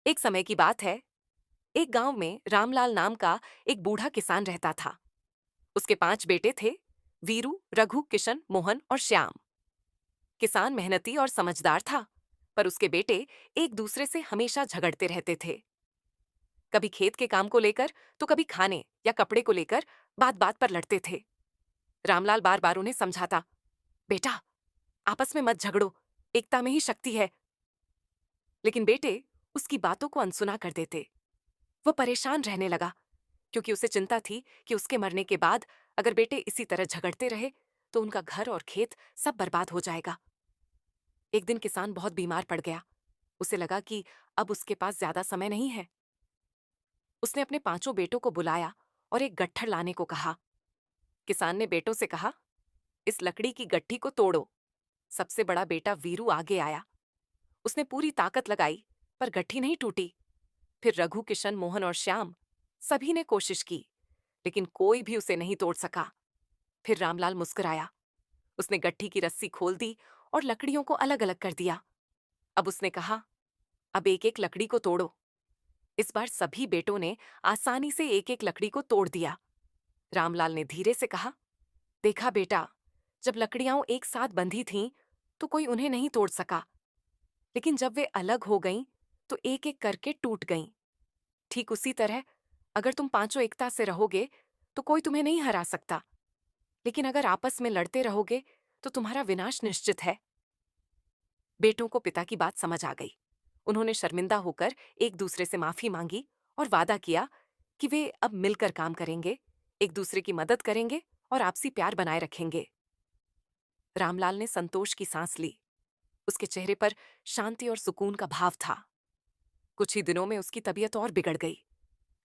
एक समय की बात है। एक गांव में रामलाल नाम का एक बूढ़ा किसान रहता था। उसके 5 बेटे थे। वीरू, रघु, किशन, मोहन और श्याम। किसान मेहनती और समझदार था, पर उसके बेटे एक दूसरे से हमेशा झगड़ते रहते थे। कभी खेत के काम को लेकर, तो कभी खाने या कपड़े को लेकर बात बात पर लड़ते थे। रामलाल बार बार उन्हें समझाता, बेटा, आपस में मत झगड़ो, एकता में ही शक्ति है। लेकिन बेटे उसकी बातों को अनसुना कर देते। वो परेशान रहने लगा, क्योंकि उसे चिंता थी कि उसके मरने के बाद अगर बेटे इसी तरह झगड़ते रहे तो उनका घर और खेत सब बर्बाद हो जाएगा। एक दिन किसान बहुत बीमार पड़ गया। उसे लगा कि अब उसके पास ज्यादा समय नहीं है। उसने अपने 5 बेटों को बुलाया और एक गट्ठर लाने को कहा। किसान ने बेटों से कहा, इस लकड़ी की गट्ठी को तोड़ो। सबसे बड़ा बेटा वीरू आगे आया। उसने पूरी ताकत लगाई, पर गट्ठी नहीं टूटी। फिर रघु, किशन, मोहन और श्याम, सभी ने कोशिश की, लेकिन कोई भी उसे नहीं तोड़ सका। फिर रामलाल मुस्कुराया। उसने गट्ठी की रस्सी खोल दी और लकड़ियों को अलग अलग कर दिया। अब उसने कहा, अब एक एक लकड़ी को तोड़ो। इस बार सभी बेटों ने आसानी से एक एक लकड़ी को तोड़ दिया। रामलाल ने धीरे से कहा, देखा बेटा, जब लकड़ियां एक साथ बंधी थीं, तो कोई उन्हें नहीं तोड़ सका, लेकिन जब वे अलग हो गईं, तो एक एक करके टूट गईं। ठीक उसी तरह अगर तुम पांचों एकता से रहोगे, तो कोई तुम्हें नहीं हरा सकता, लेकिन अगर आपस में लड़ते रहोगे, तो तुम्हारा विनाश निश्चित है। बेटों को पिता की बात समझ आ गई। उन्होंने शर्मिंदा होकर एक दूसरे से माफी मांगी और वादा किया कि वे अब मिलकर काम करेंगे, एक दूसरे की मदद करेंगे और आपसी प्यार बनाए रखेंगे। रामलाल ने संतोष की सांस ली। उसके चेहरे पर शांति और सुकून का भाव था। कुछ ही दिनों में उसकी तबीयत और बिगड़ गई,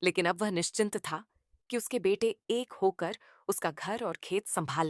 लेकिन अब वह निश्चिंत था कि उसके बेटे एक होकर उसका घर और खेत संभाल